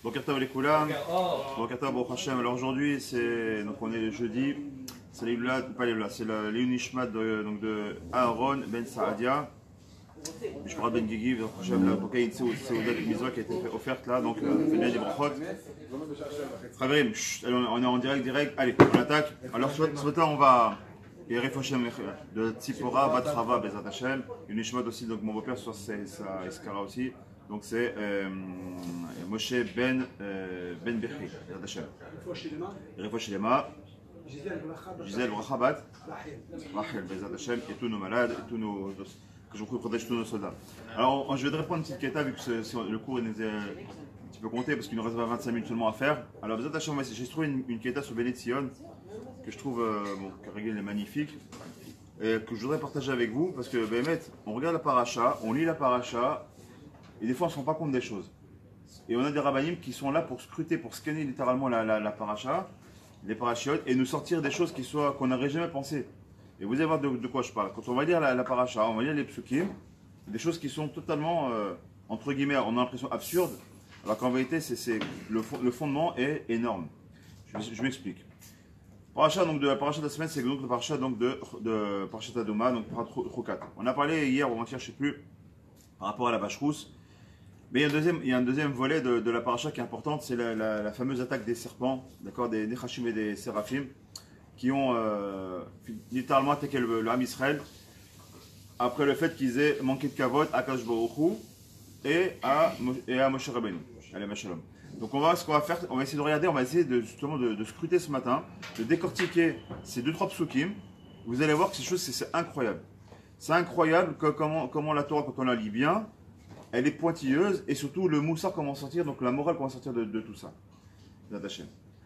Boker Tov les Koulam, Boker Tov Baruch Hashem. Alors aujourd'hui, c'est donc on est jeudi, c'est l'Eilula, pas l'Eilula, c'est l'Eilun Nishmat de Aaron Ben Saadia. Je parle Ben Gigi, donc Hashem, la Bokaïd Seudat Mitzvah qui a été offerte là, donc fait bien des brachot. Frères, on est en direct, allez, on attaque. Alors ce matin, on va. Et Refoshem de Tzipora, Batrava, Bezat Hashem. Une Nishmat aussi, donc mon beau-père sur sa Iskara aussi. Donc c'est Moshe Ben Bechri, Bezat Hashem. Refoshelema, Gisèle Brachabat, Rachel, Bezat Hashem, et tous nos malades, et tous nos. Que je protège tous nos soldats. Alors je vais répondre une petite quête vu que le cours est un petit peu compté parce qu'il nous reste 25 minutes seulement à faire. Alors Bezat Hashem, j'ai trouvé une quête sur Béné Tzion que je trouve que Régel est magnifique et que je voudrais partager avec vous parce que Bémet, on regarde la paracha, on lit la paracha et des fois on ne se rend pas compte des choses. Et on a des rabbanim qui sont là pour scruter, pour scanner littéralement la paracha, les parachiotes et nous sortir des choses qu'on n'aurait jamais pensé. Et vous allez voir de quoi je parle. Quand on va lire la paracha, on va lire les psukim, des choses qui sont totalement, entre guillemets, on a l'impression absurdes, alors qu'en vérité, le fondement est énorme. Je m'explique. Paracha, donc, de la paracha de la semaine, c'est donc le paracha donc, de Parashat Adoma, donc Chokat. On a parlé hier, ou avant-hier, je ne sais plus, par rapport à la vache rousse. Mais il y a un deuxième volet de la paracha qui est importante, c'est la fameuse attaque des serpents, d'accord, des Nechashim et des Séraphim, qui ont littéralement attaqué le Ham Israël après le fait qu'ils aient manqué de kavod à Kadosh Baruch Hu et à Moshe Rabbeinu. Allez, Shalom. Donc ce qu'on va faire, on va essayer de regarder, on va essayer justement de scruter ce matin, de décortiquer ces 2-3 psukim. Vous allez voir que c'est incroyable. C'est incroyable comment la Torah, quand on la lit bien, elle est pointilleuse et surtout le moussard comment sortir, donc la morale comment sortir de tout ça.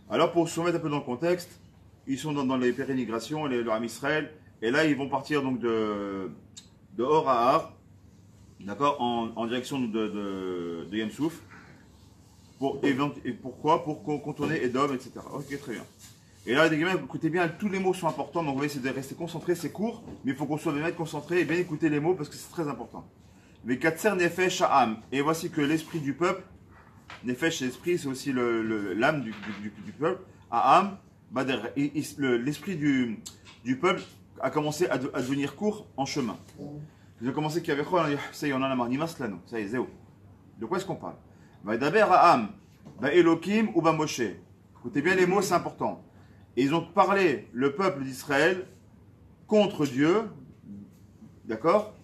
Alors pour se remettre un peu dans le contexte, ils sont dans les pérénigrations, le Ham Israël, et là ils vont partir donc de Or à Ar, d'accord, en direction de Yam Souf. Pourquoi? Pour contourner Edom, etc. Ok, très bien. Et là, les gamins, écoutez bien, tous les mots sont importants, donc on va essayer de rester concentrés, c'est court, mais il faut qu'on soit des mecs concentrés et bien écouter les mots parce que c'est très important. Mais Katser Nefesh Ha'am, et voici que l'esprit du peuple, Nefesh, l'esprit, c'est aussi l'âme du peuple, Ha'am, l'esprit du peuple a commencé à devenir court en chemin. Ils ont commencé qu'il y avait quoi? Ça y est, on en a marre, Nimas Lano, ça y est, Zéo. De quoi est-ce qu'on parle? Daber Ha'am, Elohim ou Moshe. Écoutez bien les mots, c'est important. Et ils ont parlé, le peuple d'Israël, contre Dieu, d'accord?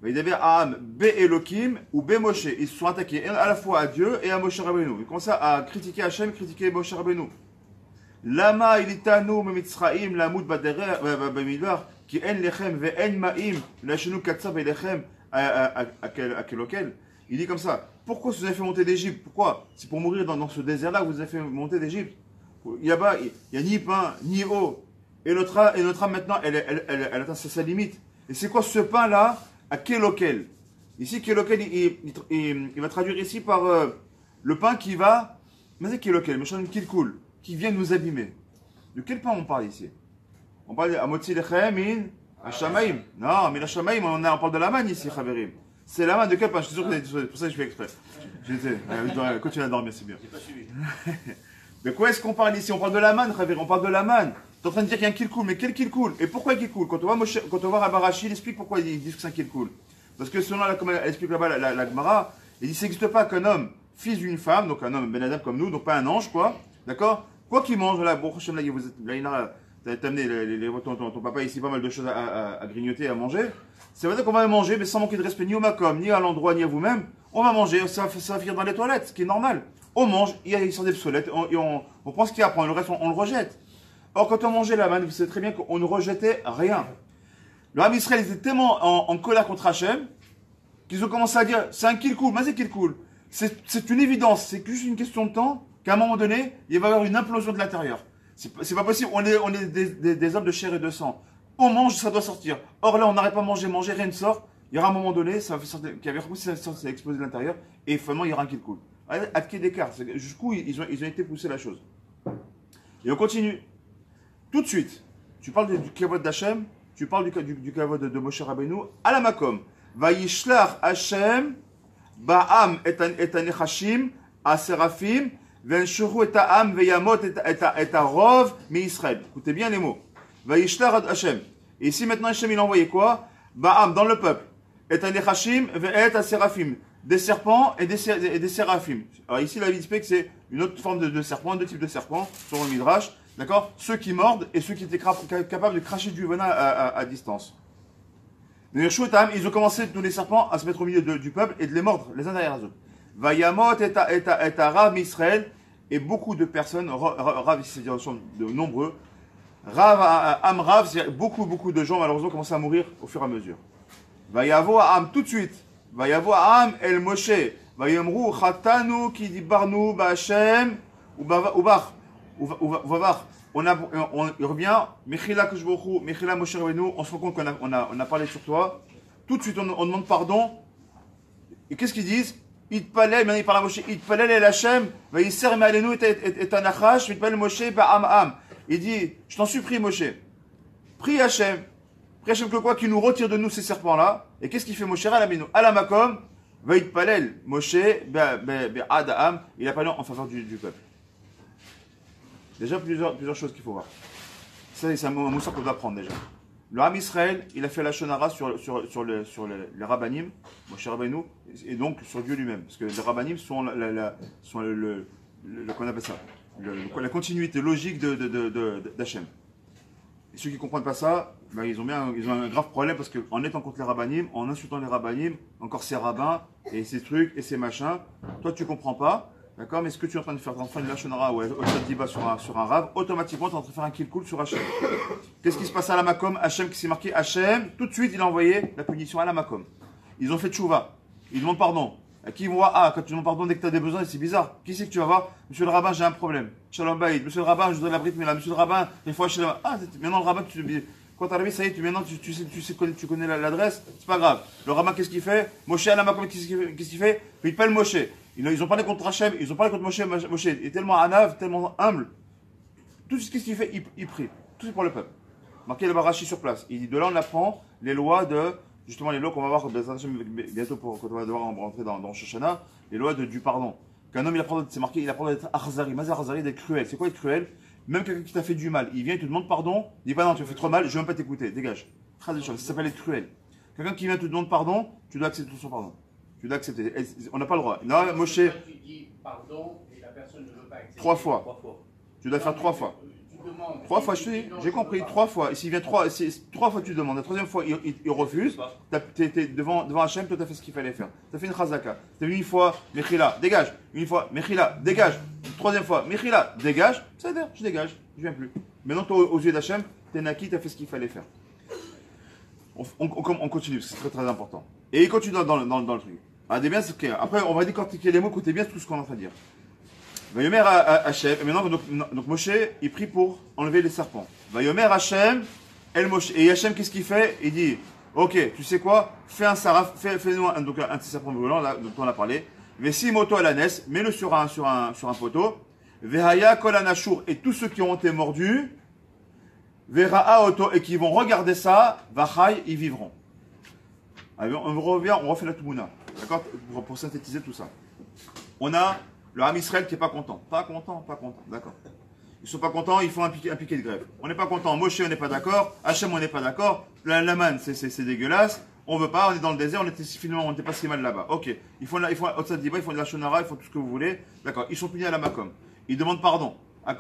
Daber Ha'am, Elohim ou Moshe. Ils se sont attaqués à la fois à Dieu et à Moshe Rabbeinu. Ils commencent à critiquer Hachem, critiquer Moshe Rabbeinu. Lama ilitanu memitzraim lamut baderer bamidbar ki en lechem ve en ma'im lachenu katsav elechem akelokel. Il dit comme ça. Pourquoi vous avez fait monter d'Égypte? Pourquoi? C'est pour mourir dans ce désert-là que vous avez fait monter d'Égypte. Il n'y a ni pain, ni eau. Et notre âme maintenant, elle atteint sa limite. Et c'est quoi ce pain-là? À kelokel. Ici, kelokel, il va traduire ici par le pain qui va. Mais c'est kelokel, mais je qui coule. Qui vient nous abîmer. De quel pain on parle ici? On parle de Amotzi Lechem in Hashamaim. Non, mais l'Hashamaim, on parle de la manne ici, Chaverim. C'est la manne de quel pain? Je suis sûr que vous avez dit, c'est pour ça que je fais exprès. Je continue à dormir, c'est bien. J'ai pas suivi. De quoi est-ce qu'on parle ici? On parle de la manne, Chaverim, on parle de la manne. Tu es en train de dire qu'il y a un kill cool, mais quel kill cool? Et pourquoi il kill cool? Quand on voit Rabbi Rashi, il explique pourquoi ils disent que c'est un kill cool. Parce que selon comme elle explique là-bas la Gemara, il dit qu'il n'existe pas qu'un homme, fils d'une femme, donc un homme Ben Adam comme nous, donc pas un ange, quoi. D'accord? Quoi qu'il mange, là, bon, là, t'as amené ton papa ici pas mal de choses à grignoter, à manger. Ça veut dire qu'on va manger, mais sans manquer de respect ni au macom, ni à l'endroit, ni à vous-même. On va manger, ça va finir dans les toilettes, ce qui est normal. On mange, il sort des obsolètes, on prend ce qu'il y a à prendre, le reste, on le rejette. Or, quand on mangeait la manne, vous savez très bien qu'on ne rejetait rien. Le Ham Israël était tellement en colère contre Hachem qu'ils ont commencé à dire c'est un kill cool, mais c'est kill cool. C'est une évidence, c'est juste une question de temps. Qu'à un moment donné, il va y avoir une implosion de l'intérieur. C'est pas possible, on est des hommes de chair et de sang. On mange, ça doit sortir. Or là, on n'arrête pas de manger, rien ne sort. Il y aura un moment donné, ça va faire sortir, qu'il y avait ça va exploser de l'intérieur, et finalement, il y aura un kill cool. À quel d'écart? Jusqu'où ils ont été poussés la chose. Et on continue. Tout de suite, tu parles du kavod d'Hachem, tu parles du kavod de Moshe Rabbeinu, à la makom. Vayishlach Hachem, Ba'am et Anechashim, Aserafim, Venshuru et Am, Veyamot et Arov, mais Israël. Écoutez bien les mots. Vaishlar ad Hashem. Et ici maintenant Hashem il a envoyé quoi? Baam dans le peuple. Et Anechashim, Ve'et Aserafim. Des serpents et des séraphim. Alors ici la vie explique que c'est une autre forme de serpent, deux types de serpents, selon le Midrash. D'accord? Ceux qui mordent et ceux qui étaient capables de cracher du venin à distance. Ils ont commencé, tous les serpents, à se mettre au milieu du peuple et de les mordre les uns derrière les autres. Vayamot et Rav Israël, et beaucoup de personnes, Rav, c'est-à-dire de nombreux, Rav, beaucoup de gens malheureusement commencent à mourir au fur et à mesure. Vayavo Am, tout de suite, Vayavo Am El Moshe, Vayamru Chatanu ki dibarnu Ba'Hashem, ou Bach, il revient, Mechila Kishbochu, Mechila Moshe Rabbeinu, on se rend compte qu'on a parlé sur toi. Tout de suite, on demande pardon. Et qu'est-ce qu'ils disent? Itpalel, maintenant il parle à Moshe, Itpalel el Hashem, Vaïser Me'alenu et Anachash, Itpalel Moshe Ba'am Am. Il dit, je t'en supplie Moshe, prie Hashem que quoi, qu'il nous retire de nous ces serpents-là. Et qu'est-ce qu'il fait Moshe Rabbeinu? Alamakom, Vaïtpalel, Moshe Ba'ad Am, il a parlé en faveur du peuple. Déjà plusieurs choses qu'il faut voir. Ça, c'est un moussa qu'on doit apprendre déjà. Le Ham Israël, il a fait la shonara sur les rabbanim, Moshe Rabbeinu, et donc sur Dieu lui-même. Parce que les rabbanim sont qu'on appelle ça, la continuité logique d'Hachem. Et ceux qui ne comprennent pas ça, ben, ils ont un grave problème parce qu'en étant contre les rabbanim, en insultant les rabbanim, encore ces rabbins, et ces trucs, et ces machins, toi tu ne comprends pas. D'accord? Mais ce que tu es en train de faire, en train de la shonara ou au tzadiba sur un rave, automatiquement tu es en train de faire un kill cool sur Hachem. Qu'est-ce qui se passe à la Makom? Hachem qui s'est marqué Hachem, tout de suite il a envoyé la punition à la Makom. Ils ont fait tchouva, ils demandent pardon. À qui ils vont voir? Ah, quand tu demandes pardon dès que tu as des besoins, c'est bizarre. Qui c'est que tu vas voir? Monsieur le rabbin, j'ai un problème. Shalom Baïd, monsieur le rabbin, je voudrais la brite, mais là, monsieur le rabbin, il faut acheter la. Ah, maintenant le rabbin, quand tu arrives, ça y est, maintenant tu connais l'adresse, c'est pas grave. Le rabbin, qu'est-ce qu'il fait? Moshe à la Makom, qu'est-ce qu'il fait? Il appelle Moshe. Ils ont parlé contre Hachem, ils ont parlé contre Moshe. Moshe est tellement anav, tellement humble. Tout ce qu'il fait, il prie. Tout c'est pour le peuple. Marqué le Barachi sur place. Il dit de là on apprend les lois justement les lois qu'on va voir bientôt quand on va devoir rentrer dans Shoshana, les lois du pardon. Qu'un homme c'est marqué, il apprend d'être arzari, mazar arzari, d'être cruel. C'est quoi être cruel? Même quelqu'un qui t'a fait du mal, il vient, il te demande pardon, il dit pas non, tu as fait trop mal, je vais même pas t'écouter, dégage. Ça s'appelle être cruel. Quelqu'un qui vient te demander pardon, tu dois accepter son pardon. Tu dois accepter. On n'a pas le droit. Là, Moshe. Tu dis pardon et la personne ne veut pas accepter. 3 fois. Tu dois faire 3 fois. 3 fois, je te dis, j'ai compris, 3 fois. Et s'il vient 3 fois, tu demandes. La troisième fois, il refuse. Tu es devant Hachem, toi, tu as fait ce qu'il fallait faire. Tu as fait une chazaka. Tu as vu une fois, Mechila, dégage. Une fois, Mechila, dégage. Une troisième fois, Mechila, dégage. Ça veut dire, je dégage, je viens plus. Maintenant, toi, aux yeux d'Hachem, tu es naki, tu as fait ce qu'il fallait faire. On continue, parce que c'est très très important. Et il continue dans le truc. Après, on va décortiquer les mots, écoutez bien tout ce qu'on est en train de dire. Vayomer Hachem, et maintenant, donc Moshe, il prie pour enlever les serpents. Vayomer Hachem, El Moshe. Et Hachem, qu'est-ce qu'il fait? Il dit, ok, tu sais quoi? Fais fais-nous un petit serpent brûlant, là, dont on a parlé. Vessi moto alanes, mets-le sur un poteau. Vehaya kol anashur, et tous ceux qui ont été mordus, Vera auto, et qui vont regarder ça, Vachai, ils vivront. Alors, on revient, on refait la Toumouna. D'accord? Pour synthétiser tout ça. On a le Ham Israël qui n'est pas content. Pas content. D'accord. Ils ne sont pas contents, ils font un piquet de grève. On n'est pas content. Moshe, on n'est pas d'accord. Hachem, on n'est pas d'accord. La manne, c'est dégueulasse. On ne veut pas, on est dans le désert, on n'était pas si mal là-bas. Ok. Ils font Otsadiba, ils font de la Shonara, ils font tout ce que vous voulez. D'accord. Ils sont punis à la Makom. Ils demandent pardon.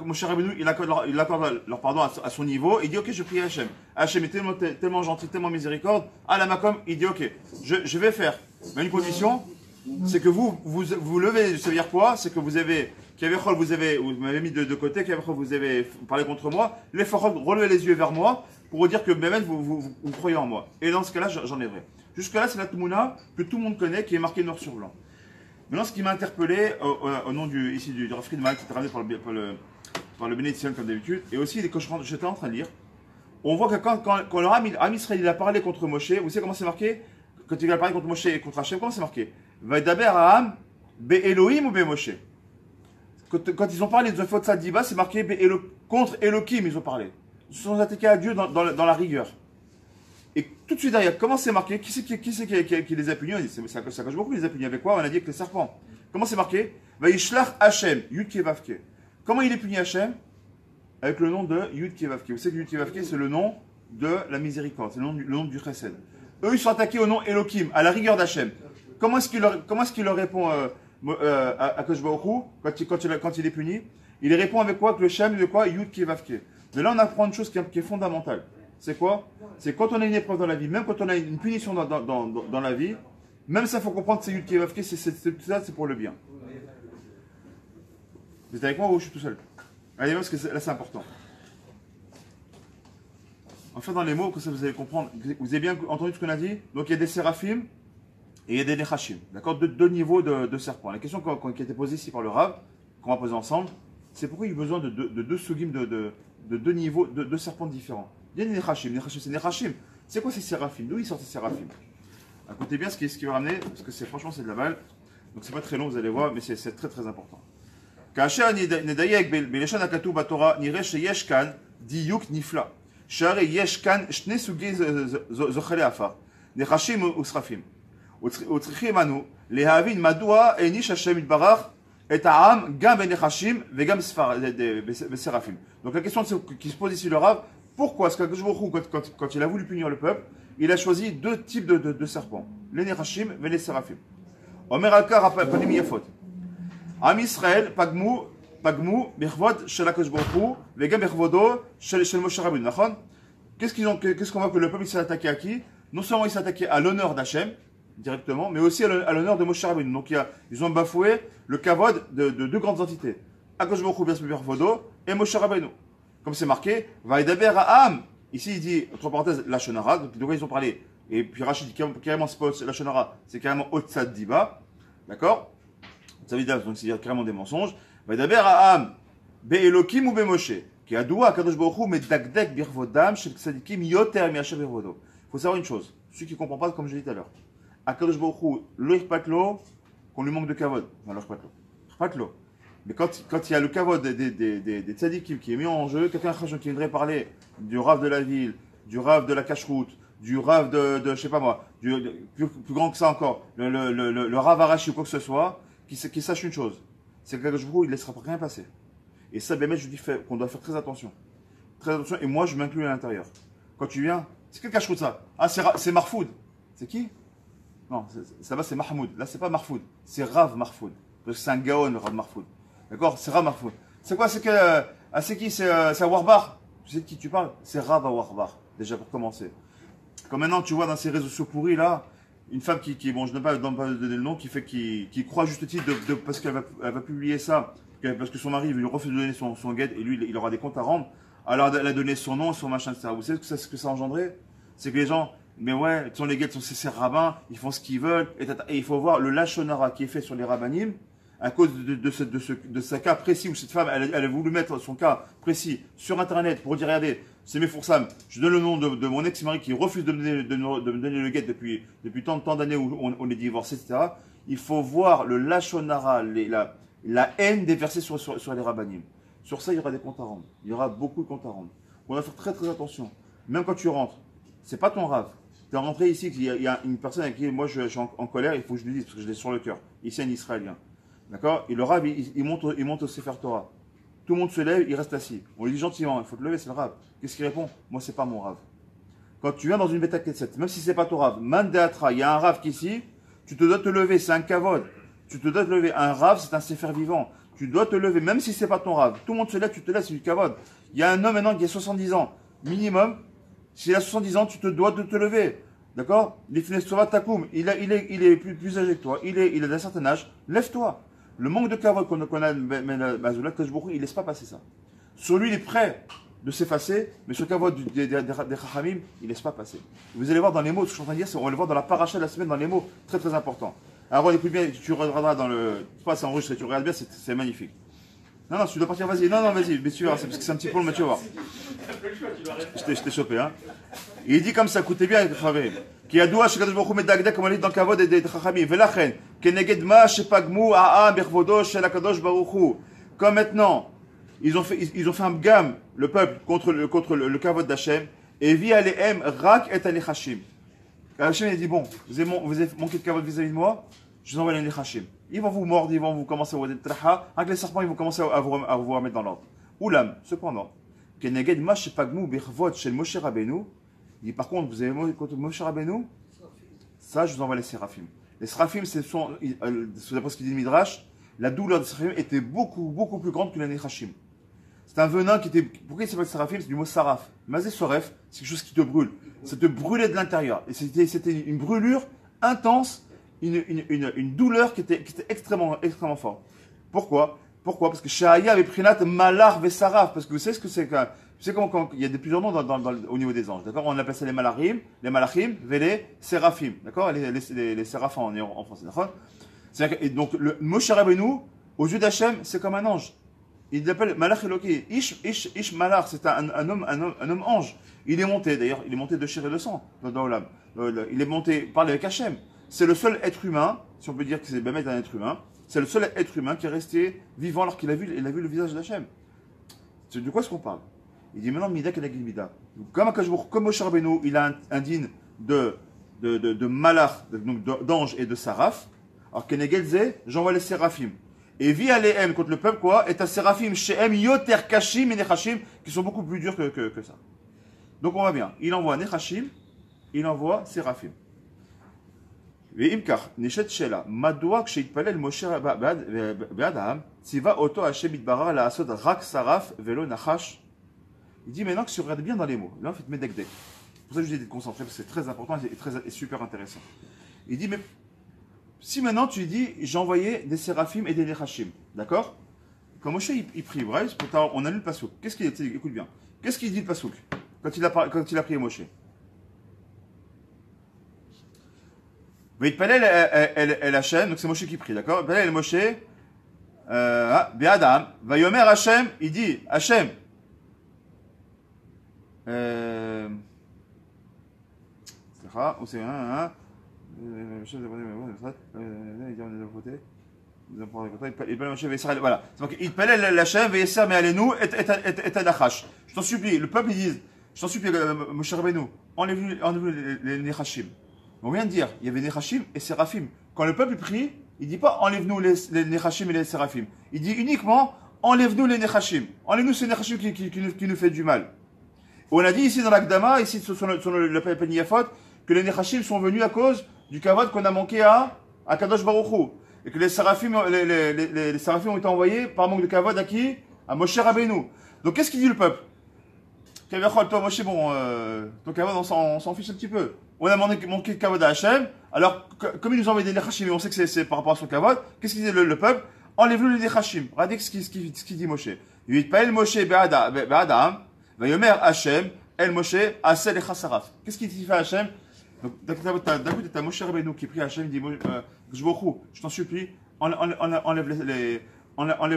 Moshe Rabbeinu, il accorde leur pardon à son niveau. Il dit ok, je prie Hachem. Hachem est tellement gentil, tellement miséricorde. À la Makom, il dit ok, je vais faire. Mais une condition, c'est que vous levez. Ça veut dire quoi? C'est que vous m'avez mis de côté, vous avez parlé contre moi. Les Fachol, relevez les yeux vers moi pour vous dire que même vous croyez en moi. Et dans ce cas-là, j'enlèverai. Jusque-là, c'est la Toumouna que tout le monde connaît, qui est marquée noir sur blanc. Maintenant, ce qui m'a interpellé au nom du Rav Friedman, qui est traduit par le bénédictien comme d'habitude, et aussi quand j'étais en train de lire, on voit que quand le Ham Israël il a parlé contre Moshe, vous savez comment c'est marqué? Quand il a parlé contre Moshe et contre Hachem, comment c'est marqué? Vaidaber Ham, Be Elohim ou Be Moshe? Quand ils ont parlé de Zofot Sadiba, c'est marqué contre Elohim, ils ont parlé. Ils se sont attaqués à Dieu dans la rigueur. Et tout de suite derrière, comment c'est marqué? Qui c'est qui les a punis? Ça cache beaucoup, les a punis avec quoi? On a dit avec les serpents. Comment c'est marqué? Vaishlach Hachem, Yud Kevavke. Comment il est puni Hachem? Avec le nom de Yud Kevavke. Vous savez que Yud Kevavke, c'est le nom de la miséricorde, c'est le nom du chesed. Eux, ils sont attaqués au nom Elohim, à la rigueur d'Hachem. Comment est-ce qu'il leur répond à Kosh Baruch Hu, quand il est puni? Il répond avec quoi? Avec le Shem de quoi? Yud Kevavke. De là, on apprend une chose qui est fondamentale. C'est quoi? C'est quand on a une épreuve dans la vie, même quand on a une punition dans la vie, même ça, il faut comprendre que c'est Yud Kevavke, c'est pour le bien. Vous êtes avec moi ou je suis tout seul? Allez, parce que là, c'est important. Enfin, dans les mots, que ça vous allez comprendre, vous avez bien entendu ce qu'on a dit? Donc, il y a des séraphim et il y a des nechashim. D'accord? Deux niveaux de serpents. La question qui a été posée ici par le Rav, qu'on va poser ensemble, c'est pourquoi il y a besoin de deux sugim, de deux niveaux, de deux serpents différents. Il y a des nechashim. C'est nechashim. C'est quoi ces séraphim? D'où ils sortent ces séraphim? Écoutez bien ce qui va ramener, parce que franchement, c'est de la balle. Donc, c'est pas très long, vous allez voir, mais c'est très très important. כאשר נדייק בלשון הכתוב בתורה, נראה שיש כאן דיוק נפלא. שהרי יש כאן שני סוגי זוחלי עפר, נחשים ושרפים. וצריכים אנו להבין מדוע העניש השם יתברך את העם גם בנחשים וגם בשרפים. Donc la question qui se pose ici le Rav, pourquoi est-ce que quand il a voulu punir le peuple, il a choisi deux types de serpents, les נחשים et les séraphim. אומר על כך הפנים יפות. עם ישראל פגמו בכבוד של הקדוש ברוך הוא וגם בכבודו של משה רבינו, נכון? Qu'est-ce qu'on voit que le peuple s'est attaqué à qui? Non seulement il s'est attaqué à l'honneur d'Hachem directement, mais aussi à l'honneur de Moshe Rabbeinu. Donc ils ont bafoué le kavod de deux grandes entités, Akadosh Baruch Hu בכבודו et Moshe Rabbeinu. Comme c'est marqué, Vaïdaber Ha'am. Ici il dit, entre parenthèses, la Shonara, donc de quoi ils ont parlé. Et puis Rachid dit carrément, c'est pas la Shonara, c'est carrément Otsad Diba. D'accord? Ça veut dire, donc c'est carrément des mensonges. Vaïdaber Ha'am, Be'elokim ou Be'moshe. Qui a doua Akadosh Baruch Hu medakdek birvodam shel tzadikim yoter mi'asher birvodo. Il faut savoir une chose, celui qui ne comprend pas, comme je l'ai dit tout à l'heure. Akadosh Baruch Hu, lo ichpatlo, qu'on lui manque de kavod. Non, lo ichpatlo. Mais quand il y a le kavod des tzadikim qui est mis en jeu, quelqu'un qui viendrait parler du rav de la ville, du rav de la cache-route, du rav de je sais pas moi, plus grand que ça encore, le rav arachi ou quoi que ce soit, qui sache une chose, c'est que Akadosh Baruch Hu, il ne laissera rien passer. Et ça, ben, je dis qu'on doit faire très attention. Très attention, et moi je m'inclus à l'intérieur. Quand tu viens, c'est quel cache-route ça? Ah, c'est Marfoud. C'est qui? Non, ça va, c'est Mahmoud. Là, c'est pas Marfoud, c'est Rav Marfoud. Parce que c'est un gaon, le Rav Marfoud. D'accord? C'est Rav Marfoud. C'est quoi? C'est qui? C'est à Warbar. Tu sais de qui tu parles? C'est Rav à Warbar, déjà pour commencer. Comme maintenant, tu vois dans ces réseaux sociaux pourris là, une femme qui bon, je ne vais pas donner le nom, qui croit juste titre parce qu'elle va publier ça. Parce que son mari lui refuse de donner son guide et lui il aura des comptes à rendre, alors elle a donné son nom, son machin, etc. Vous savez ce que ça a engendré? C'est que les gens, mais ouais, les guides sont ces rabbins, ils font ce qu'ils veulent, et il faut voir le lachonara qui est fait sur les rabbanim, à cause de ce cas précis où cette femme, elle a voulu mettre son cas précis sur internet pour dire, regardez, c'est mes Foursam, je donne le nom de mon ex-mari qui refuse de me donner le guide depuis tant d'années où on est divorcé, etc. Il faut voir le lachonara, la haine déversée sur les rabbanim. Sur ça, il y aura des comptes à rendre. Il y aura beaucoup de comptes à rendre. On va faire très très attention. Même quand tu rentres, c'est pas ton rave. Tu es rentré ici, il y a une personne avec qui moi je suis en colère, il faut que je lui dise, parce que je l'ai sur le cœur. Ici, un Israélien. D'accord? Et le rave, il monte au Sefer Torah. Tout le monde se lève, il reste assis. On lui dit gentiment, il faut te lever, c'est le rave. Qu'est-ce qu'il répond? Moi, c'est pas mon rave. Quand tu viens dans une bêta ketset, même si c'est pas ton rave, Mandeatra, il y a un rave qui est ici, tu te dois te lever, c'est un kavod. Tu te dois te lever. Un rave, c'est un séfer vivant. Tu dois te lever, même si c'est pas ton rave. Tout le monde se lève, tu te lèves, c'est du kavod. Il y a un homme maintenant qui a 70 ans, minimum. S'il a 70 ans, tu te dois de te lever. D'accord? Il est plus âgé que toi. Il a d'un certain âge. Lève-toi. Le manque de kavod qu'on a, il laisse pas passer ça. Sur lui, il est prêt de s'effacer, mais sur le kavod des chachamim, il laisse pas passer. Vous allez voir dans les mots, ce que je suis en train de dire, on va le voir dans la paracha de la semaine, dans les mots, très très important. Alors écoute bien, tu regarderas dans le... Je sais pas, c'est enregistré, tu regardes bien, c'est magnifique. Non, tu dois partir, vas-y. Non, vas-y, mais tu vas voir, parce que c'est un petit peu le tu vas voir. Je t'ai chopé, hein. Et il dit comme ça, écoutez bien, frère. Qui a doué chez Kadosh Baruch Hu medagdek, comme on dit dans le kavod des chachamim. Velachen, keneged ma shepagmu a'a bervodo shel Kadosh Baruch Hu. Comme maintenant, ils ont fait un gamme, le peuple, contre le kavod d'Hachem, et vi alehem rak et anechashim. Hachem a dit, bon, vous avez manqué de kavod vis-à-vis de moi, je vous envoie les nechashim. Ils vont vous mordre, ils vont vous commencer à vous traha, avec les serpents, ils vont commencer à vous remettre dans l'ordre. Oulam, cependant, Keneged Mash Pagmou Birvot chez Moshe Rabbeinu, il dit par contre, vous avez Moshe Rabbeinu, ça je vous envoie les séraphim. Les séraphim, d'après ce qu'il dit le Midrash, la douleur des séraphim était beaucoup plus grande que les Nechashim. C'est un venin qui était. Pourquoi il s'appelle séraphim? C'est du mot saraf. Mazé soref, c'est quelque chose qui te brûle. Ça te brûlait de l'intérieur. Et c'était une brûlure intense, une douleur qui était extrêmement forte. Pourquoi? Parce que Shahaya avait pris nat malar vesaraf. Parce que vous savez ce que c'est que. Vous savez comment il y a plusieurs noms au niveau des anges. D'accord? On appelle ça les malachim, les séraphim. D'accord? Les séraphins en français. D'accord? Et donc, le Moshe Rabbeinu, aux yeux d'Hachem, c'est comme un ange. Il l'appelle Malach Eloki. Ish Malach, c'est un homme ange. Il est monté, d'ailleurs, il est monté de chair et de sang dans Olam. Il est monté, parler avec Hachem. C'est le seul être humain, si on peut dire que c'est Bémet un être humain, c'est le seul être humain qui est resté vivant alors qu'il a vu le visage d'Hachem. C'est de quoi est-ce qu'on parle? Il dit maintenant Mida Keneged Mida. Comme Moshe Rabbeinu, il a un digne de Malach, d'ange et de Saraf. Alors Keneged Zé, j'envoie les séraphim. Et vi alehem contre le peuple quoi? Et à séraphim shehem yoter kashim et nechashim qui sont beaucoup plus durs que ça. Donc on va bien. Il envoie nechashim, il envoie séraphim. Ve'imkar nishet shela madua ksheitpalel Moshe be'adam tziva oto Hashem itbarar la'asod rak saraf velo nachash. Il dit maintenant que si vous regardez bien dans les mots, là faites medekdek. C'est pour ça que je vous ai dit de concentrer parce que c'est très important et super intéressant. Il dit mais si maintenant tu dis, j'ai envoyé des séraphim et des nechashim, d'accord? Quand Moshe il prie, on a lu le pasouk. Qu'est-ce qu'il dit? Écoute bien. Qu'est-ce qu'il dit le pasouk quand il a prié Moshe? Veitpalel el Hashem, donc c'est Moshe qui prie, d'accord? Veitpalel el Moshe, be'adam, vayomer Hashem, il dit, Hashem, ou c'est voilà. Il pèle l'Hachem et Yesser mais allez-nous et Adachash. Je t'en supplie, le peuple il dit, je t'en supplie, Moshe Rabbeinu, enlève les Nechashim. On vient de dire, il y avait Nechashim et Séraphim. Quand le peuple prie, il dit pas enlève-nous les Nechashim et les Séraphim. Il dit uniquement enlève-nous les Nechashim. Enlève-nous ces Nechashim qui nous fait du mal. On a dit ici dans l'Akdama, ici sur le Peniyafot, que les Nechashim sont venus à cause du kavod qu'on a manqué à Kadosh Baruch Hu. Et que les séraphim ont été envoyés par manque de kavod à qui? À Moshe Rabbeinu. Donc qu'est-ce qu'il dit le peuple? Toi Moshe, bon, ton kavod on s'en fiche un petit peu. On a manqué de kavod à Hachem, alors comme il nous a envoyé des Nechashim et on sait que c'est par rapport à son kavod, qu'est-ce qu'il dit le peuple? Enlève-le les Nechashim. Regardez ce qu'il dit Moshe. Il dit pas El Moshe be'adam, vayomer Hachem, El Moshe asel echasaraf. Qu'est-ce qu'il dit fait Hachem? Donc, d'un côté, tu as Moshe Rabbeinu qui prie à Hachem, il dit je t'en supplie, enlève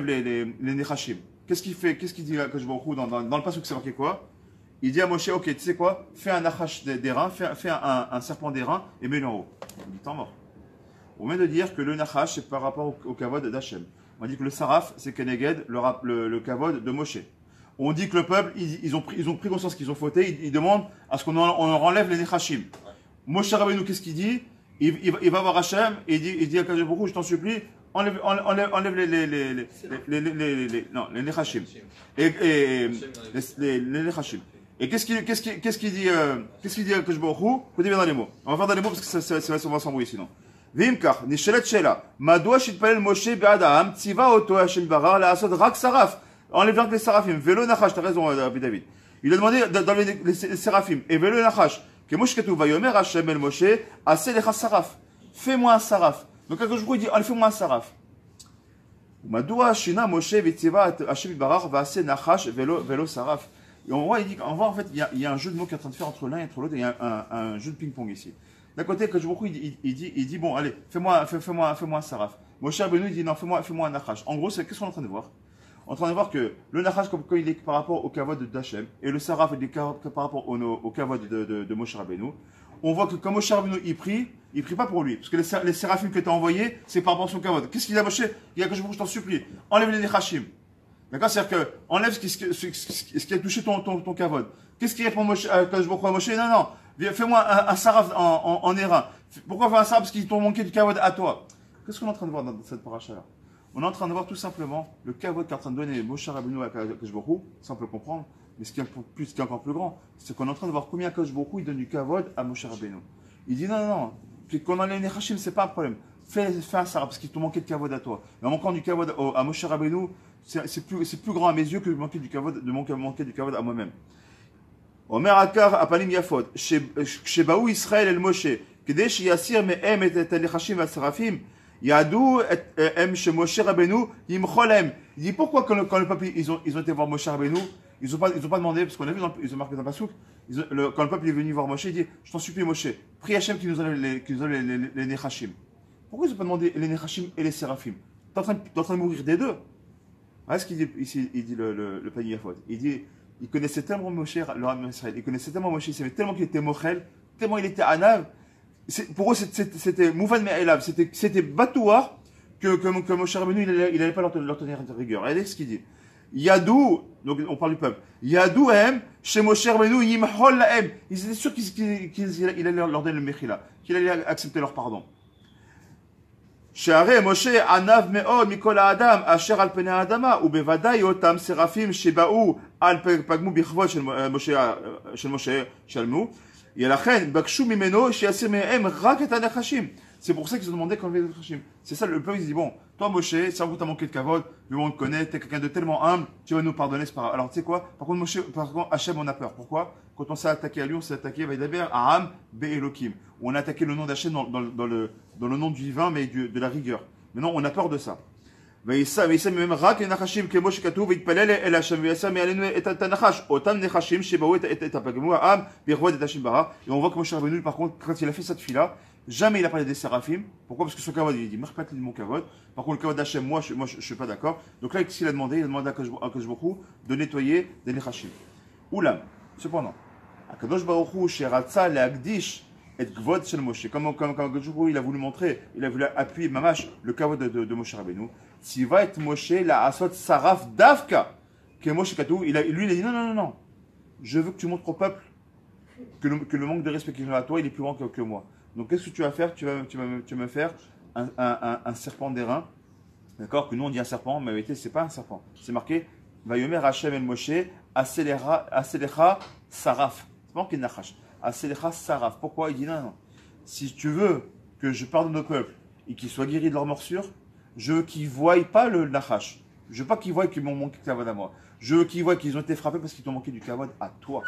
les Nechashim. Qu'est-ce qu'il fait? Qu'est-ce qu'il dit que je dans le passage que c'est marqué quoi? Il dit à Moshe, ok, tu sais quoi? Fais un nachash des reins, fais un serpent des reins et mets-le en haut. Il dit, t'en mort. On vient de dire que le nachash, c'est par rapport au kavod d'Hachem. On dit que le saraf, c'est Keneged, le kavod de Moshe. On dit que le peuple, ils ont pris conscience qu'ils ont fauté, ils demandent à ce qu'on leur enlève les Nechashim. Moshe Rabbeinu, qu'est-ce qu'il dit? Il va voir Hachem et il dit à Kadosh Baruch Hu, je t'en supplie, enlève les Nechashim. Et les Nechashim. Et qu'est-ce qu'il dit à Kadosh Baruch Hu? Écoutez bien dans les mots. On va faire dans les mots parce que on va s'embrouiller sinon. Vimkar, nishelet shela, madwa shitpalel Moshe be'adam, tziva oto Hashem barar la'asod rak saraf. Enlève donc les séraphim. Vélo nachash, t'as raison, David. Il a demandé dans les séraphim. Et vélo nachash. Que Moshe Ketou va yomer Hashem el Moshe, assez les saraf. Fais-moi un saraf. Donc, quand je vous dis, fais-moi un saraf. Madoua shina Moshe v'tiva Hashem barar va assez nachash vélo saraf. Et on voit, en fait, il y a un jeu de mots qui est en train de faire entre l'un et entre l'autre. Il y a un jeu de ping-pong ici. D'un côté, quand je vous il dit, bon, allez, fais-moi un saraf. Moshe Rabbeinu, il dit, non, fais-moi un nachash. En gros, qu'est-ce qu'on est en train de voir? On est en train de voir que le nachash, comme il est par rapport au kavod d'Hachem, et le saraf est par rapport au kavod de Moshe Rabbeinu, on voit que quand Moshe Rabbeinu il prie pas pour lui. Parce que les séraphim que tu as envoyés, c'est par rapport à son kavod. Qu'est-ce qu'il a Moshe? Il a que je t'en supplie, enlève les nechashim. D'accord? C'est-à-dire que enlève ce qui a touché ton kavod. Qu'est-ce qu'il répond Moshe, quand je me crois Moshe? Non, fais-moi un saraf en airain. Pourquoi faire un saraf? Parce qu'ils t'ont manqué du kavod à toi. qu'est-ce qu'on est en train de voir dans cette paracha-là? On est en train de voir tout simplement le kavod qu'est en train de donner Moshe Rabbeinu à Kadosh Baruch Hu, ça on peut comprendre, mais ce qui est encore plus grand, c'est qu'on est en train de voir combien Kadosh Baruch Hu il donne du kavod à Moshe Rabbeinu. Il dit non, puis qu'on a les Nechashim, c'est pas un problème. Fais un sarah parce qu'il te manquait de kavod à toi. Mais en manquant du kavod à Moshe Rabbeinu, c'est plus grand à mes yeux que de manquer du kavod à moi-même. Omer Akar Apalim Yafot, Shebaou Israël El Moshe, Kedesh Yassir Mehem et Nechashim Vasarafim, Yadou Em She Moshe Rabbeinu, Yimcholem. Il dit pourquoi quand le peuple ils ont été voir Moshe Rabbeinu, ils ont pas demandé, parce qu'on a vu, ils ont marqué dans le Passouk, quand le peuple est venu voir Moshe, il dit je t'en supplie Moshe, prie Hachem qui nous donne les Nechashim. Pourquoi ils n'ont pas demandé les Nechashim et les Séraphim? T'es en train de mourir des deux. Voilà ce qu'il dit ici, il dit le Pani Yafot. Il dit il connaissait tellement Moshe, il connaissait tellement Moshe, il savait tellement qu'il était Mochel, tellement il était Anav. Pour eux, c'était Mouvan Me'elav, c'était batouar que Moshe Rabbeinu, il n'allait pas leur tenir de rigueur. Regardez ce qu'il dit. Yadou, donc on parle du peuple. Yadou hem, chez Moshe Rabbeinu, yimhol lahem. Ils étaient sûrs qu'il allait leur donner le mechila, qu'il allait accepter leur pardon. שהרי משה ענב מאוד מכל האדם אשר על פני האדמה ובוודאי אותם סרפים שבאו פגמו בכבוד של משה שלמו ולכן בקשו ממנו שיסיר מהם רק את הנחשים. C'est pour ça qu'ils ont demandé qu'on enlève les Nechashim. C'est ça, le peuple il dit bon, toi Moshe, c'est un coup t'as manqué de kavod, le monde te connaît, t'es quelqu'un de tellement humble, tu vas nous pardonner, c'est pas grave. Alors tu sais quoi, par contre Hachem on a peur. Pourquoi? Quand on s'est attaqué à lui, on s'est attaqué à Am Be Elokim. On a attaqué le nom d'Hachem dans le nom du divin, mais de la rigueur. Maintenant on a peur de ça. וישם מהם רק לנחשים כמו שכתוב ויתפלל אל השם ויעשה מעלינו את הנחש אותם נחשים שבאו את הפגמו העם בכבוד את השם ברא. Et on voit que Moshe Rabbeinu par contre quand il a fait cette fille-là, jamais il a parlé des séraphim. Pourquoi? Parce que son kavod il dit marque pas mon kavod. Par contre le kavod d'Hachem moi je suis pas d'accord. Donc là qu'est-ce qu'il a demandé? Il a demandé à Kadosh Baruch Hu de nettoyer des nechashim. Oulam. Cependant, Kadosh Baruch Hu sheratza leagdish et kavod shel Moshe. Comme Kadosh Baruch Hu il a voulu montrer, il a voulu appuyer mamash le kavod de Moshe Rabbeinu. S'il va être Moshe la asot saraf davka que Moshe Katou, lui il a dit non, je veux que tu montres au peuple que le manque de respect qu'il a à toi il est plus grand que moi. Donc qu'est-ce que tu vas faire? Tu vas me faire un serpent d'airain, d'accord? Que nous on dit un serpent, mais en réalité c'est pas un serpent. C'est marqué Vayomer Hashem el Moshe aselecha saraf. C'est pas marqué nachash. Aselecha saraf. Pourquoi? Il dit non. Si tu veux que je pardonne au peuple et qu'ils soient guéris de leurs morsures, je veux qu'ils ne voient pas le nachash. Je veux pas qu'ils voient qu'ils m'ont manqué de kavod à moi. Je veux qu'ils voient qu'ils ont été frappés parce qu'ils t'ont manqué du kavod à toi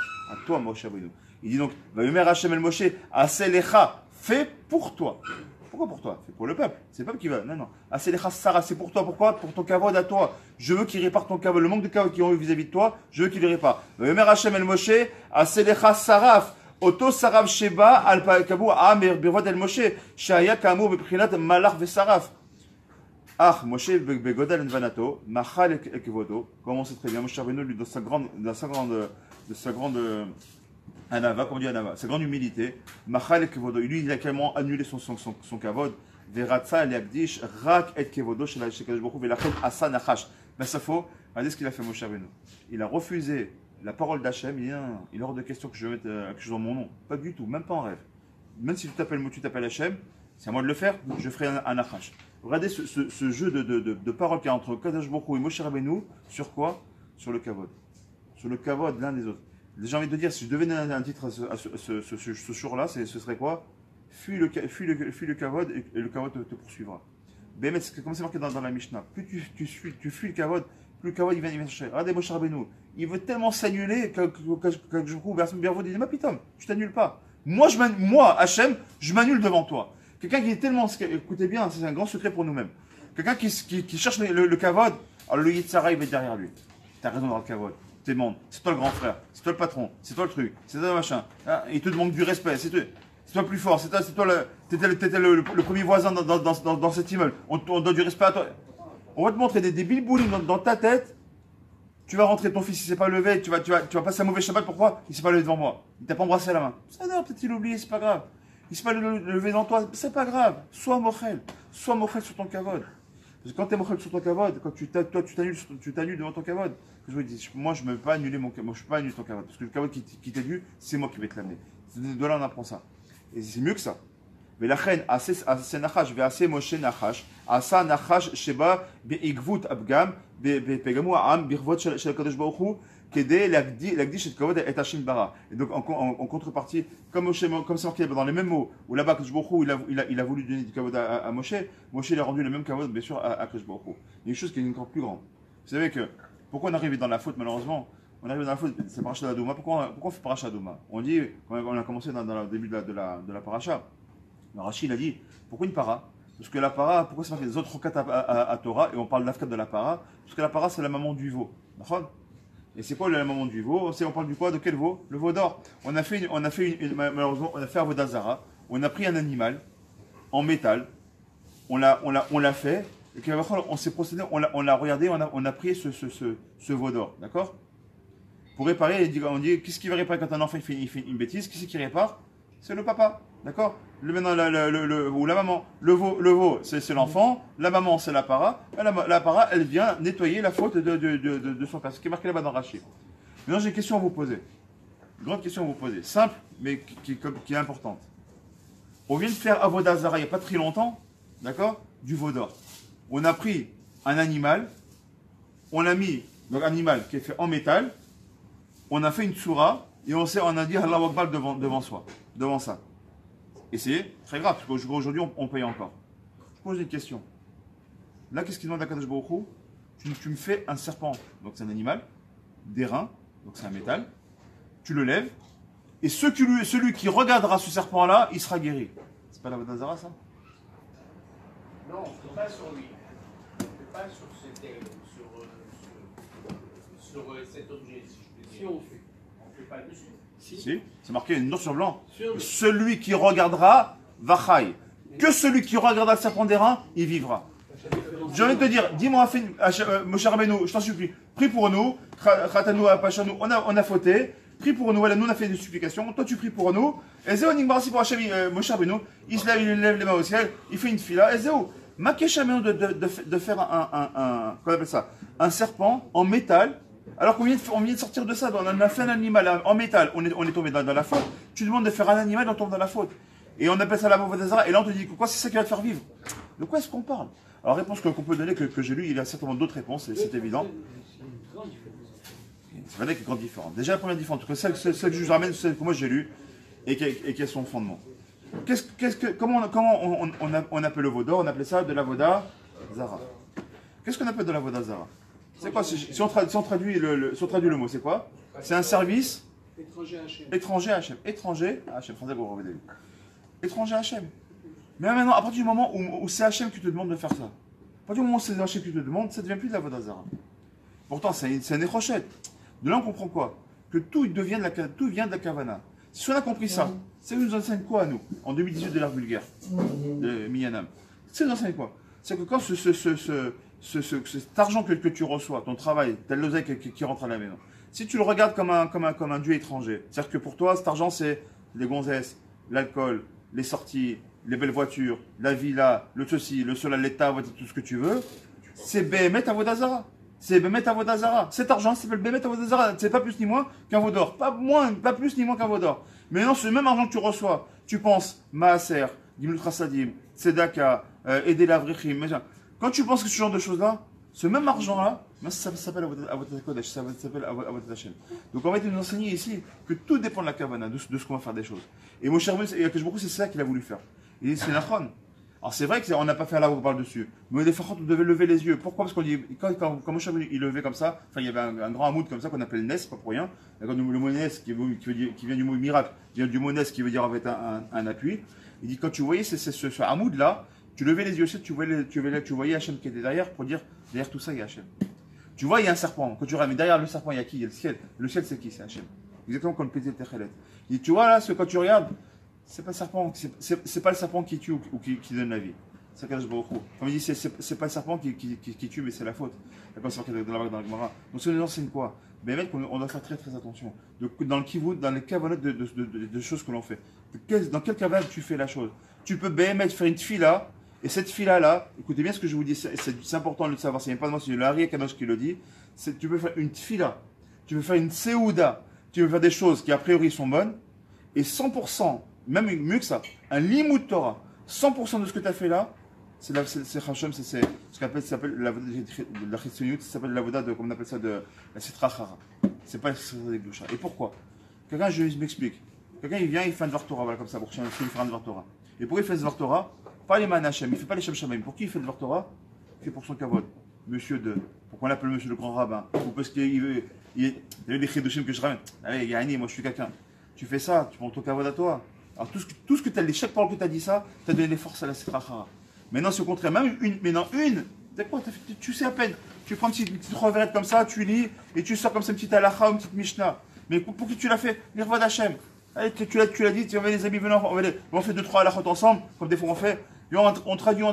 Moshe Rabbeinu. Il dit donc, Vayomer Hashem el Moshe aselecha, fais pour toi. Pourquoi pour toi? Fais pour le peuple. C'est le peuple qui va. Non. Aselecha Sarah, c'est pour toi. Pourquoi? Pour ton kavod à toi. Je veux qu'ils réparent ton kavod. Le manque de kavod qu'ils ont eu vis-à-vis de toi, je veux qu'ils le réparent. Vayomer Hashem el Moshe aselecha saraf. Auto saraf sheba al kabu amir birvod el Moshe shaya kamur beprinat malach vesaraf. Ah, Moshe begodal envanato, machal ekvodo. Comme on sait très bien, Moshe Rabbeinu lui dans sa grande anava, comment on dit anava, sa grande humilité, machal ekvodo. Lui il a carrément annulé son kavod. Veratza leagdish rak et kevodo chez Kadosh Baruch Hu velachem asa nachash. Ben ça faut. Regardez ce qu'il a fait Moshe Rabbeinu. Il a refusé la parole d'Hachem. Il dit non, il est hors de question que je mette quelque chose dans mon nom. Pas du tout, même pas en rêve. Même si tu t'appelles Hachem, c'est à moi de le faire. Je ferai un nachash. Regardez ce jeu de paroles qu'il y a entre Kadosh Baruch Hu et Moshe Rabbeinu. Sur quoi? Sur le kavod. Sur le kavod l'un des autres. J'ai envie de dire, si je devais donner un titre à ce jour-là, ce serait quoi? Fuis le kavod et le kavod te poursuivra. Bémet, comme c'est marqué dans la Mishnah, plus tu fuis le kavod, plus le kavod il vient chercher. Regardez Moshe Rabbeinu, il veut tellement s'annuler que je trouve Bervod, il dit, mais putain, tu t'annules pas. Moi, Hachem, je m'annule devant toi. Quelqu'un qui est tellement, écoutez bien, c'est un grand secret pour nous-mêmes. Quelqu'un qui cherche le kavod, alors le Yitzhara il va être derrière lui. T'as raison d'avoir le kavod. T'es monde, c'est toi le grand frère, c'est toi le patron, c'est toi le truc, c'est toi le machin. Ah, il te demande du respect, c'est toi le plus fort, t'étais le premier voisin dans cet immeuble. On donne du respect à toi. On va te montrer des bilboulines dans ta tête. Tu vas rentrer, ton fils il s'est pas levé, tu vas passer un mauvais Shabbat, pourquoi? Il s'est pas levé devant moi. Il t'a pas embrassé la main. Ça non, peut-être il a oublié, c'est pas grave. Il s'est pas levé devant toi, c'est pas grave. Sois mochel sur ton kavod. Parce que quand tu es mochel sur ton kavod, quand tu t'annules devant ton kavod, moi je ne peux pas annuler ton kavod. Parce que le kavod qui t'est dû, c'est moi qui vais te l'amener. De là on apprend ça. Et c'est mieux que ça. ולכן עשה נחש ועשה משה נחש, עשה נחש שבא בעקבות הפגם, בפגמו העם בכבוד של הקדוש ברוך הוא, כדי להקדיש את כבוד את השם bara. Et donc en contrepartie, comme c'est marqué dans les mêmes mots, où là-bas Akadosh Baruch Hu, il a voulu donner du kavod à Moshe, Moshe il a rendu le même kavod bien sûr à Akadosh Baruch Hu. Il y a une chose qui est encore plus grande. Vous savez que pourquoi on arrive dans la faute malheureusement? On arrive dans la faute, c'est paracha d'Adouma. Pourquoi on fait paracha d'Adouma? On dit, quand on a commencé dans le début de la paracha, Rashi il a dit, pourquoi une para? Parce que la para, pourquoi c'est marqué des autres roquettes à Torah et on parle d'Afkat de la para? Parce que la para c'est la maman du veau. D'accord? Et c'est quoi la maman du veau? On parle du quoi? De quel veau? Le veau d'or. Malheureusement, on a fait un veau d'Azara. On a pris un animal en métal. On l'a fait. Et puis on s'est procédé, on l'a regardé, on a pris ce veau d'or. D'accord? Pour réparer, on dit qu'est-ce qui va réparer quand un enfant il fait une bêtise? Qui c'est qui répare? C'est le papa. D'accord? Ou la maman. Le veau c'est l'enfant. La maman, c'est la para. La para, elle vient nettoyer la faute de son père. Ce qui est marqué là-bas dans Rashi. Maintenant, j'ai une question à vous poser. Une grande question à vous poser. Simple, mais qui est importante. On vient de faire Avodah Zara il n'y a pas très longtemps. D'accord? Du veau d'or. On a pris un animal. On l'a mis, donc un animal qui est fait en métal. On a fait une tsura. Et on a dit Allahu Akbar devant soi. Devant ça. Et c'est très grave, parce qu'aujourd'hui, on paye encore. Je pose une question. Là, qu'est-ce qu'il demande à Kadosh Baruch Hu? Tu me fais un serpent, donc c'est un animal, des reins, donc c'est un métal, tu le lèves, et celui qui regardera ce serpent-là, il sera guéri. C'est pas la Avodah Zara, ça? Non, on ne fait pas sur lui. On ne fait pas sur cet objet, si je peux dire. Si on fait. On ne fait pas dessus. Si, c'est marqué noir sur blanc. Celui qui regardera, vachai. Que celui qui regardera le serpent des reins, il vivra. J'ai envie de te dire, dis-moi, Moshe Rabbeinu, je t'en supplie, prie pour nous, on a fauté, prie pour nous, voilà, nous on a fait des supplications, toi tu pries pour nous, et Zéo Nigbarasi pour Hachem, Moshe Rabbeinu, il lève les mains au ciel, il fait une fila, et Zéo, Makesh Rabbeinu de faire qu'on appelle ça, un serpent en métal. Alors qu'on vient de sortir de ça, on a fait un animal en métal, on est tombé dans la faute. Tu demandes de faire un animal, on tombe dans la faute. Et on appelle ça la Avodah Zara, et là on te dit quoi, c'est ça qui va te faire vivre. De quoi est-ce qu'on parle? Alors, réponse qu'on peut donner, que j'ai lu, il y a certainement d'autres réponses, c'est évident. C'est vrai qu'il y a une grande différence. Déjà, la première différence, celle que je vous ramène, celle que moi j'ai lu, et qui a son fondement. Comment on appelle le veau d'or? On appelait ça de l'Avodah Zara. Qu'est-ce qu'on appelle de l'Avodah Zara? C'est quoi? Si on traduit le mot, c'est quoi? C'est un service étranger à Hachem. Étranger à Hachem. Français pour revenir. Étranger à Hachem. Mais maintenant, à partir du moment où c'est Hachem qui te demande de faire ça, à partir du moment où c'est Hachem qui te demande, ça ne devient plus de l'Avodah Zara. Pourtant, c'est une échrochette. De là, on comprend quoi? Que tout vient de la Kavana. Si on a compris ça, ça nous enseigne quoi à nous, en 2018 de l'ère vulgaire, de Miyanam? Ça nous enseigne quoi? C'est que quand cet argent que tu reçois, ton travail, ta l'oseille qui rentre à la maison, si tu le regardes comme un dieu étranger, c'est-à-dire que pour toi, cet argent, c'est les gonzesses, l'alcool, les sorties, les belles voitures, la villa, le ceci, le cela, l'état, tout ce que tu veux, c'est Behemet Avodah Zara. C'est Behemet Avodah Zara. Cet argent s'appelle Behemet Avodah Zara. C'est pas plus ni moins qu'un veau d'or. Pas plus ni moins qu'un veau d'or. Mais non, ce même argent que tu reçois, tu penses Maaser, Gimlut Rasadim, Tzedaka, aider l'Avrichim, quand tu penses que ce genre de choses-là, ce même argent-là, ça s'appelle Avodat Kodesh, ça s'appelle Avodat Hashem. Donc on va nous enseigner ici que tout dépend de la Kavana, de ce qu'on va faire des choses. Et Moshe Rabbeinu, et Akadosh Baruch Hu, c'est ça qu'il a voulu faire. Et c'est Nachon. Alors c'est vrai qu'on n'a pas fait la on parle dessus, mais les Fachot, on devait lever les yeux. Pourquoi? Parce qu'on dit, quand Moshe Rabbeinu, il levait comme ça, enfin il y avait un grand hamoud comme ça qu'on appelle Nes, pas pour rien. Le mot Nes qui vient du mot miracle, vient du mot Nes qui veut dire avec un appui. Il dit, quand tu voyais ce hamoud là, tu levais les yeux, tu voyais Hachem qui était derrière pour dire, derrière tout ça, il y a Hachem. Tu vois, il y a un serpent. Quand tu regardes, mais derrière le serpent, il y a qui? Il y a le ciel. Le ciel, c'est qui? C'est Hachem. Exactement comme le Pété Techelet. Il dit, tu vois là, quand tu regardes, c'est pas le serpent, c'est pas le serpent qui tue ou qui donne la vie. C'est Kadosh Baruch Hu. Comme il dit, c'est pas le serpent qui tue, mais c'est la faute. D'accord, c'est marqué dans la Gemara. Donc ça nous enseigne quoi? Ben mec, on doit faire très très attention. Dans le kivud, dans les cavanotes de choses que l'on fait. Dans quel cavanot tu fais la chose? Tu peux ben faire une fila. Et cette fila-là, écoutez bien ce que je vous dis, c'est important de le savoir, c'est pas moi, c'est le Hari Kadosh qui le dit, tu peux faire une fila, tu peux faire une seouda, tu peux faire des choses qui a priori sont bonnes, et 100%, même mieux que ça, un limud Torah, 100% de ce que tu as fait là, c'est Hachem, c'est ce qu'on s'appelle la chestioniout, ça s'appelle l'avoda de, comme on appelle ça, de la sitra chara. C'est pas la sitra de Gdusha. Et pourquoi? Quelqu'un, je m'explique. Quelqu'un, il vient, il fait un Dvar Torah, voilà, comme ça, pour qu'il fasse un Dvar Torah. Et pourquoi il fait ce Dvar Torah? Pas les Man Hachem, il fait pas les Shem Shamaim. Pour qui il fait le Dvar Torah? Il fait pour son kavod. Monsieur de. Pourquoi on l'appelle monsieur le grand rabbin? Ou parce qu'il veut. Il y a des chidushim que je ramène. Allez, Yanni, moi je suis quelqu'un. Tu fais ça, tu prends ton kavod à toi. Alors tout ce que tu as, chaque parole que tu as dit ça, tu as donné les forces à la sitra chara. Maintenant, c'est au contraire, même c'est quoi, tu sais à peine, tu prends une petite reverette comme ça, tu lis, et tu sors comme ça une petite halakha ou une petite mishnah. Mais pour qui tu l'as fait? L'irva d'Hachem. Allez, tu l'as dit, tu vas les amis venant, on fait 2-3 halakhot ensemble, comme des fois on fait, et on traduit,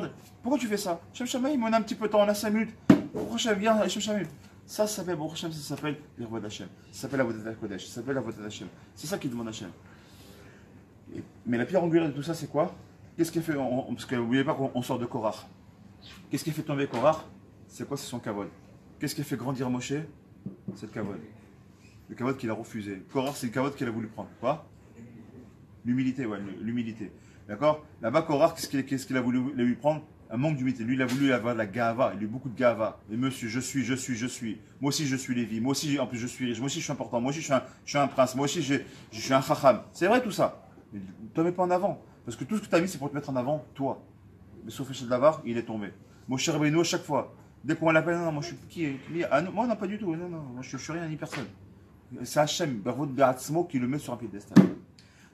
pourquoi tu fais ça? Shem Shamaim, on a un petit peu de temps, on a 5 minutes, Baruch Hashem, viens, Shem Shamaim. Ça s'appelle Baruch Hashem, ça s'appelle l'irva d'Hachem, ça s'appelle la Avodat Kodesh, ça s'appelle la Avodat d'Hachem. C'est ça qui demande Hachem. Mais la pierre angulaire de tout ça, c'est quoi? Qu'est-ce qui a fait, parce que n'oubliez pas qu'on sort de Korach. Qu'est-ce qui a fait tomber Korach? C'est quoi? C'est son kavod. Qu'est-ce qui a fait grandir Moshe? C'est le kavod. Le kavod qu'il a refusé. Korach, c'est le kavod qu'il a voulu prendre. Quoi? L'humilité, ouais, l'humilité. D'accord? Là-bas, Korach, qu'est-ce qu'il a voulu lui prendre? Un manque d'humilité. Lui, il a voulu avoir de la gava. Il a eu beaucoup de gava. Et monsieur, je suis. Moi aussi, je suis Lévi. Moi aussi, en plus, je suis riche. Moi aussi, je suis important. Moi aussi, je suis un prince. Moi aussi, je suis un chacham. C'est vrai tout ça. Mais ne te mets pas en avant. Parce que tout ce que tu as mis, c'est pour te mettre en avant, toi. Mais sauf Echel Davar, il est tombé. Mon cher Rabbeinu, à chaque fois, dès qu'on l'appelle, non, moi je suis qui? Moi, non, pas du tout. Non, moi je suis rien ni personne. C'est Hachem, qui le met sur un piédestal.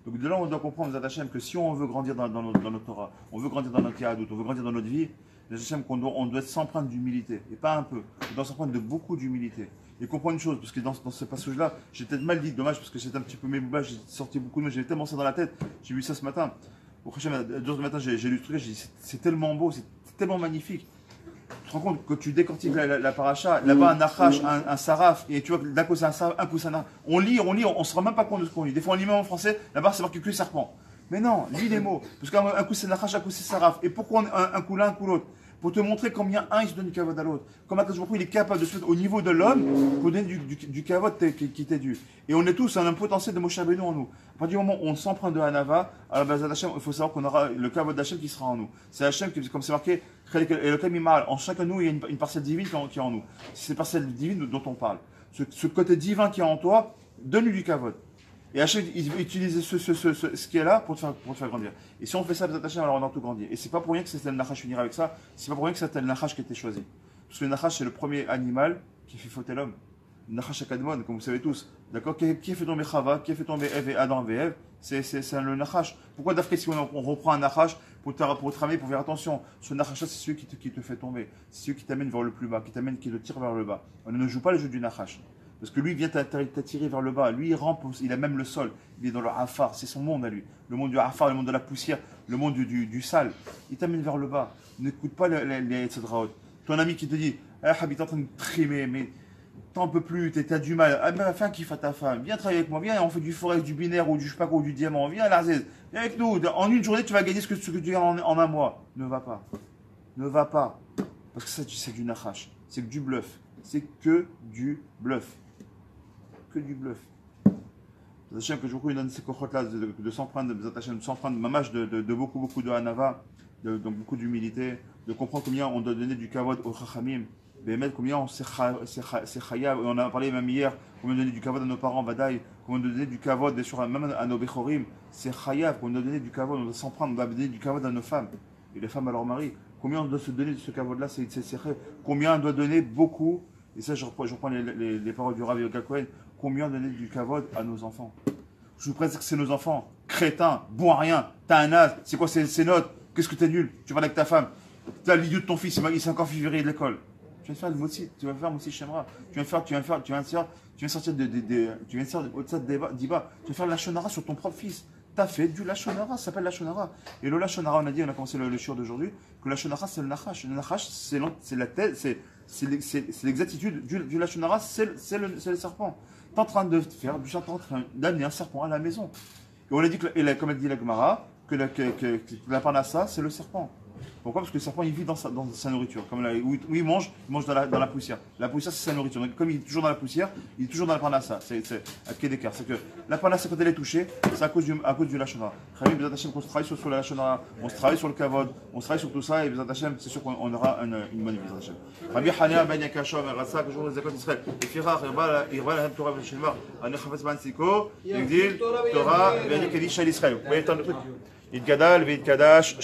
Donc de là, on doit comprendre, Hachem, que si on veut grandir dans notre Torah, on veut grandir dans notre Yahadut, on veut grandir dans notre vie, Hachem, on doit s'empreindre d'humilité. Et pas un peu. On doit s'empreindre de beaucoup d'humilité. Et comprendre une chose, parce que dans ce passage-là, j'ai peut-être mal dit, dommage, parce que j'étais un petit peu mébouba, j'ai sorti beaucoup de mots, j'avais tellement ça dans la tête, j'ai vu ça ce matin. Au prochain, à 2h du matin, j'ai lu ce truc, j'ai dit, c'est tellement beau, c'est tellement magnifique. Tu te rends compte que tu décortiques la paracha, là-bas un nachash, un saraf, et tu vois que d'un coup c'est un saraf, un coup c'est un nachash. On lit, on se rend même pas compte de ce qu'on lit. Des fois on lit même en français, là-bas c'est marqué que serpent. Mais non, lis les mots. Parce qu'un coup c'est nachash, un coup c'est saraf. Et pourquoi un coup l'un, un coup l'autre? Pour te montrer combien un il se donne du kavod à l'autre. Comme il est capable de se mettre au niveau de l'homme pour donner du kavod qui t'est dû. Et on est tous un potentiel de Moshe Rabbeinu en nous. À partir du moment où on s'emprunte de Hanava, alors Hachem, il faut savoir qu'on aura le kavod d'Hachem qui sera en nous. C'est Hachem qui, comme c'est marqué, et le Kamimal, en chacun de nous, il y a une parcelle divine qui est en nous. C'est cette parcelle divine dont on parle. Ce côté divin qui est en toi, donne-lui du kavod. Et Hachem, il utilise ce qui est là pour te faire grandir. Et si on fait ça, Hachem, alors on a tout grandi. Et c'est pas pour rien que c'était le Nachash finira avec ça. C'est pas pour rien que c'était le Nachash qui a été choisi. Parce que le Nachash, c'est le premier animal qui fait fauter l'homme. Le Nachash Akadmon, comme vous savez tous. D'accord? Qui a fait tomber Chava? Qui a fait tomber Ève et Adam et Ève? C'est le Nachash. Pourquoi d'après si on reprend un Nachash pour travailler, pour faire attention? Ce Nachash, c'est celui qui te fait tomber. C'est celui qui t'amène vers le plus bas, qui te tire vers le bas. On ne joue pas le jeu du Nachash. Parce que lui, il vient t'attirer vers le bas. Lui, il rampe, il a même le sol. Il est dans le Afar, c'est son monde à lui. Le monde du Afar, le monde de la poussière, le monde du sale. Il t'amène vers le bas. N'écoute pas les Tzedraot. Ton ami qui te dit, ah, Habib, t'es en train de trimer, mais t'en peux plus, t'as du mal. Ah, ben, fais un kiff à ta femme. Viens travailler avec moi. Viens, on fait du forex, du binaire ou du je sais pas quoi, ou du diamant. Viens, l'Arzèze. Viens avec nous. En une journée, tu vas gagner ce que tu gagnes en un mois. Ne va pas. Ne va pas. Parce que ça, c'est du nachash. C'est que du bluff. C'est que du bluff. Que du bluff. Hachem, que je vous donne ces cochotes-là de s'emprunter, mamage de beaucoup de hanava, donc beaucoup d'humilité, de comprendre combien on doit donner du kavod au chachamim, combien c'est chayav, on a parlé même hier, combien donner du kavod à nos parents, vadaï, combien donner du kavod, même à nos bechorim, c'est chayav, combien on doit donner du kavod, on doit s'emprunter, on doit donner du kavod à nos femmes, et les femmes à leur mari, combien on doit se donner de ce kavod-là, c'est combien on doit donner beaucoup, et ça je reprends les paroles du Rav Yoga Cohen, combien donner du kavod à nos enfants. Je vous précise que c'est nos enfants, crétins, bons à rien, t'as un âge, c'est quoi ces notes, qu'est-ce que t'es nul, tu vas avec ta femme, t'as l'idiot de ton fils, il s'est encore fait virer de l'école. Tu viens de faire le motzi, tu vas faire Motzi Shemra, tu viens sortir au-dessus de Diba, tu vas faire la shonara sur ton propre fils. T'as fait du lachonara, ça s'appelle lachonara. Et le lachonara, on a commencé le shiur d'aujourd'hui, que le lachonara c'est le nachash. Le nachash c'est la tête, c'est l'exactitude du lachonara, c'est le serpent. T'es en train de faire du serpent, en train d'amener un serpent à la maison. Et on a dit comme elle dit la Gemara, que la parnassa c'est le serpent. Pourquoi? Parce que le serpent il vit dans sa nourriture. Comme là, où il mange dans la poussière. La poussière c'est sa nourriture. Donc comme il est toujours dans la poussière, il est toujours dans la parnassa. C'est à pied d'écart. C'est que la parnassa quand elle est touchée, c'est à cause du lashon hara. Khavim Bezat Hashem qu'on se travaille sur la lashon hara, on se travaille sur le kavod, on se travaille sur tout ça et Bezat Hashem c'est sûr qu'on aura une bonne vie Bezat Hashem. Rabbi Hania ben Yakashov Ratsa que jour les zakot Israël. Et Firach il va la Torah ben Shilmar, ani Chafetz ben Siko, il dit Torah ben Kedish al Israël. Vous voyez tant de trucs. Il gadal, vit kadash.